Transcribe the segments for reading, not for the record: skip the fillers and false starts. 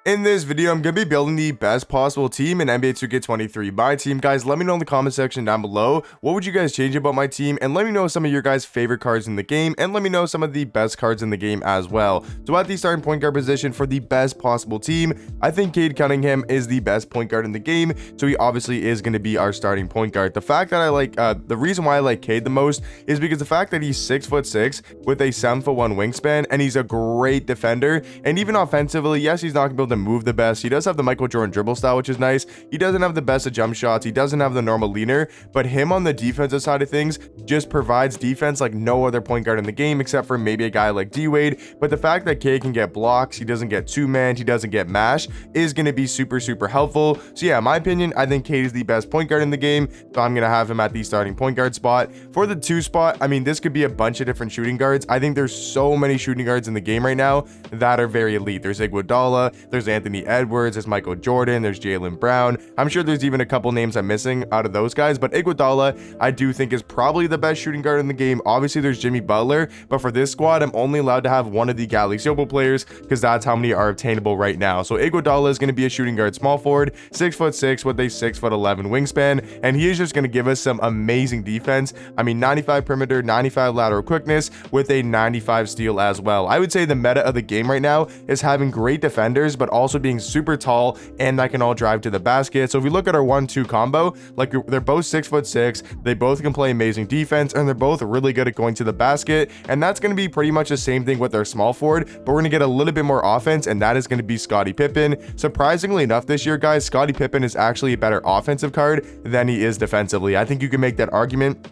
In this video, I'm going to be building the best possible team in NBA 2K23. My team, guys, let me know in the comment section down below, what would you guys change about my team, and let me know some of your guys' favorite cards in the game, and let me know some of the best cards in the game as well. So at the starting point guard position for the best possible team, I think Cade Cunningham is the best point guard in the game, so he obviously is going to be our starting point guard. The fact that I like, the reason why I like Cade the most is because the fact that he's 6'6" with a 7'1" wingspan, and he's a great defender, and even offensively, yes, he's not going to be able to move the best. He does have the Michael Jordan dribble style, which is nice. He doesn't have the best of jump shots. He doesn't have the normal leaner, but him on the defensive side of things just provides defense like no other point guard in the game, except for maybe a guy like D-Wade. But the fact that K can get blocks, he doesn't get two-man, he doesn't get mash, is going to be super helpful. So yeah, in my opinion, I think Cade is the best point guard in the game, so I'm going to have him at the starting point guard spot. For the 2 spot, I mean, this could be a bunch of different shooting guards. I think there's so many shooting guards in the game right now that are very elite. There's Iguodala, there's Anthony Edwards, there's Michael Jordan, there's Jaylen Brown. I'm sure there's even a couple names I'm missing out of those guys, but Iguodala I do think is probably the best shooting guard in the game. Obviously there's Jimmy Butler, but for this squad I'm only allowed to have one of the Galaxy Opal players because that's how many are obtainable right now. So Iguodala is going to be a shooting guard small forward, 6'6" with a 6'11" wingspan, and he is just going to give us some amazing defense. I mean, 95 perimeter, 95 lateral quickness with a 95 steal as well. I would say the meta of the game right now is having great defenders but also being super tall and that can all drive to the basket. So if we look at our 1-2 combo, like they're both 6'6", they both can play amazing defense, and they're both really good at going to the basket, and that's going to be pretty much the same thing with our small forward, but we're going to get a little bit more offense, and that is going to be Scottie Pippen. Surprisingly enough this year, guys, Scottie Pippen is actually a better offensive card than he is defensively. I think you can make that argument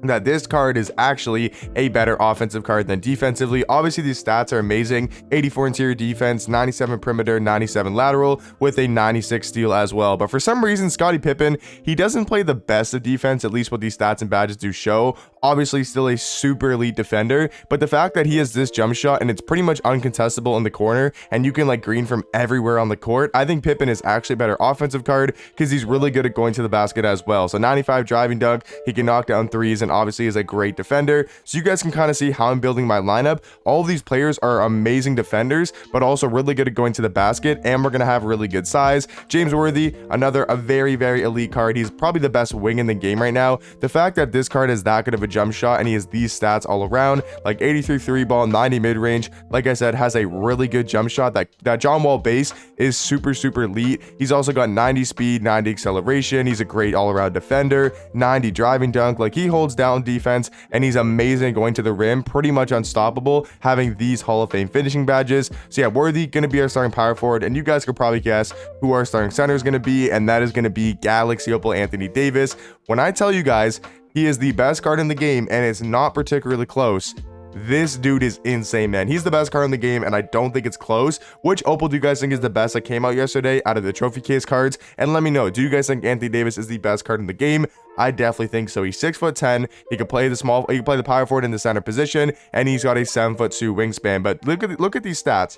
that this card is actually a better offensive card than defensively. Obviously these stats are amazing: 84 interior defense, 97 perimeter, 97 lateral with a 96 steal as well. But for some reason Scottie Pippen, he doesn't play the best of defense, at least what these stats and badges do show. Obviously still a super elite defender, but the fact that he has this jump shot and it's pretty much uncontestable in the corner and you can like green from everywhere on the court, I think Pippen is actually a better offensive card because he's really good at going to the basket as well. So 95 driving dunk, he can knock down threes, and obviously is a great defender. So you guys can kind of see how I'm building my lineup. All of these players are amazing defenders but also really good at going to the basket, and we're gonna have really good size. James Worthy, a very elite card. He's probably the best wing in the game right now. The fact that this card is that good of a jump shot and he has these stats all around, like 83 3 ball, 90 mid-range, like I said, has a really good jump shot. That John Wall base is super elite. He's also got 90 speed, 90 acceleration. He's a great all-around defender, 90 driving dunk. Like, he holds down defense and he's amazing going to the rim, pretty much unstoppable, having these Hall of Fame finishing badges. So yeah, Worthy gonna be our starting power forward, and you guys could probably guess who our starting center is gonna be, and that is gonna be Galaxy Opal Anthony Davis. When I tell you guys he is the best card in the game and it's not particularly close, this dude is insane, man. He's the best card in the game, and I don't think it's close. Which Opal do you guys think is the best that came out yesterday out of the trophy case cards? And let me know, do you guys think Anthony Davis is the best card in the game? I definitely think so. He's 6'10". He can play the power forward in the center position, and he's got a 7'2" wingspan. But look at these stats: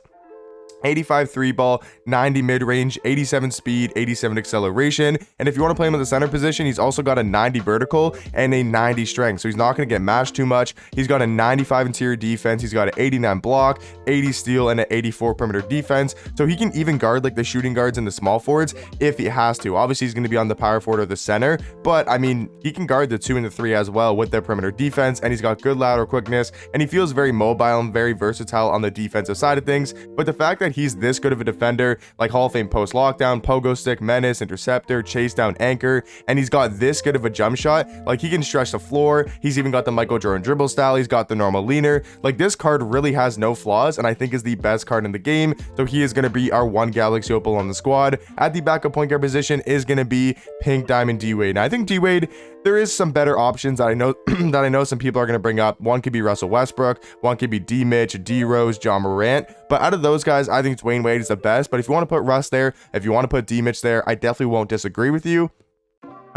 85 3 ball, 90 mid-range, 87 speed, 87 acceleration. And if you want to play him in the center position, he's also got a 90 vertical and a 90 strength, so he's not going to get mashed too much. He's got a 95 interior defense, he's got an 89 block, 80 steal, and an 84 perimeter defense, so he can even guard like the shooting guards and the small forwards if he has to. Obviously he's going to be on the power forward or the center, but I mean, he can guard the 2 and the 3 as well with their perimeter defense, and he's got good lateral quickness, and he feels very mobile and very versatile on the defensive side of things. But the fact that he's this good of a defender, like Hall of Fame post lockdown, pogo stick, menace, interceptor, chase down, anchor, and he's got this good of a jump shot, like he can stretch the floor, he's even got the Michael Jordan dribble style, he's got the normal leaner. Like, this card really has no flaws, and I think is the best card in the game. So he is going to be our 1 Galaxy Opal on the squad. At the backup point guard position is going to be Pink Diamond D-Wade. Now I think D-Wade, there is some better options that I know that I know some people are going to bring up. One could be Russell Westbrook, one could be D Mitch, D Rose, John Morant, but out of those guys I think Dwayne Wade is the best. But if you want to put Russ there, if you want to put D Mitch there, I definitely won't disagree with you.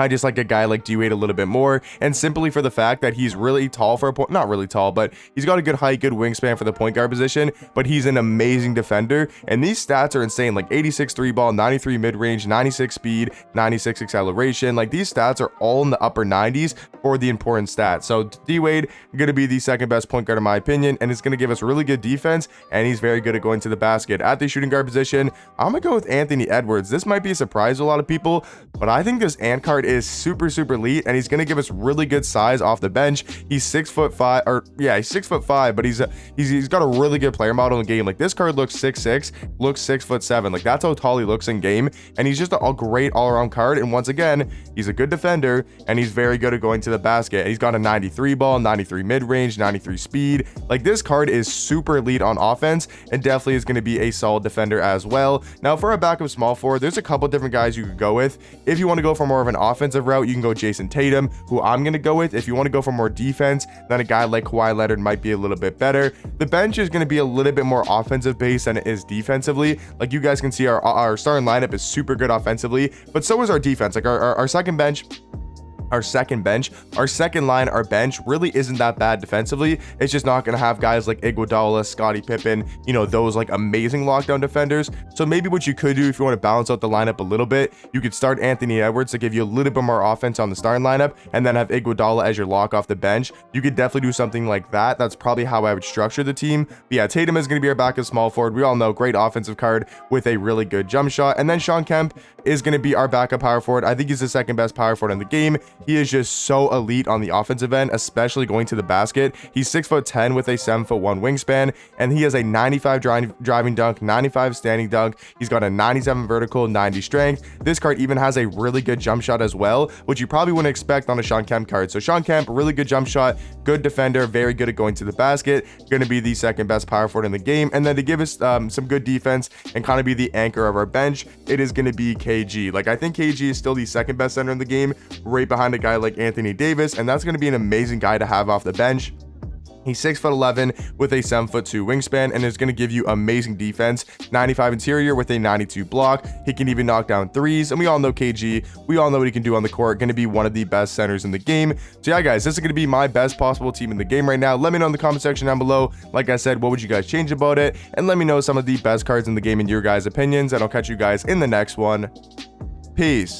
I just like a guy like D-Wade a little bit more, and simply for the fact that he's really tall for a point, not really tall, but he's got a good height, good wingspan for the point guard position, but he's an amazing defender, and these stats are insane, like 86 3 ball, 93 mid-range, 96 speed, 96 acceleration. Like, these stats are all in the upper 90s for the important stats. So D-Wade going to be the second best point guard in my opinion, and it's going to give us really good defense, and he's very good at going to the basket. At the shooting guard position, I'm gonna go with Anthony Edwards. This might be a surprise to a lot of people, but I think this Ant card is super elite, and he's gonna give us really good size off the bench. He's 6'5", or yeah, he's 6'5", but he's got a really good player model in game. Like, this card looks 6'6", looks 6'7". Like, that's how tall he looks in game, and he's just a great all-around card. And once again, he's a good defender, and he's very good at going to the basket. He's got a 93 ball, 93 mid-range, 93 speed. Like, this card is super elite on offense, and definitely is going to be a solid defender as well. Now, for a backup small forward, there's a couple different guys you could go with. If you want to go for more of an offensive route, you can go Jason Tatum, who I'm going to go with. If you want to go for more defense, then a guy like Kawhi Leonard might be a little bit better. The bench is going to be a little bit more offensive based than it is defensively. Like, you guys can see our starting lineup is super good offensively, but so is our defense. Like, our second line, our bench really isn't that bad defensively. It's just not going to have guys like Iguodala, Scottie Pippen, you know, those like amazing lockdown defenders. So maybe what you could do, if you want to balance out the lineup a little bit, you could start Anthony Edwards to give you a little bit more offense on the starting lineup, and then have Iguodala as your lock off the bench. You could definitely do something like that. That's probably how I would structure the team. But yeah, Tatum is going to be our backup small forward. We all know, great offensive card with a really good jump shot. And then Shawn Kemp is going to be our backup power forward. I think he's the second best power forward in the game. He is just so elite on the offensive end, especially going to the basket. He's 6'10" with a 7'1" wingspan, and he has a 95 driving dunk, 95 standing dunk. He's got a 97 vertical, 90 strength. This card even has a really good jump shot as well, which you probably wouldn't expect on a Shawn Kemp card. So Shawn Kemp, really good jump shot, good defender, very good at going to the basket, going to be the second best power forward in the game. And then to give us some good defense and kind of be the anchor of our bench, it is going to be KG. Like, I think KG is still the second best center in the game, right behind a guy like Anthony Davis, and that's going to be an amazing guy to have off the bench. He's 6'11" with a 7'2" wingspan, and is going to give you amazing defense, 95 interior with a 92 block. He can even knock down threes, and we all know KG. We all know what he can do on the court. Going to be one of the best centers in the game. So yeah, guys, this is going to be my best possible team in the game right now. Let me know in the comment section down below. Like I said, what would you guys change about it? And let me know some of the best cards in the game in your guys' opinions, and I'll catch you guys in the next one. Peace.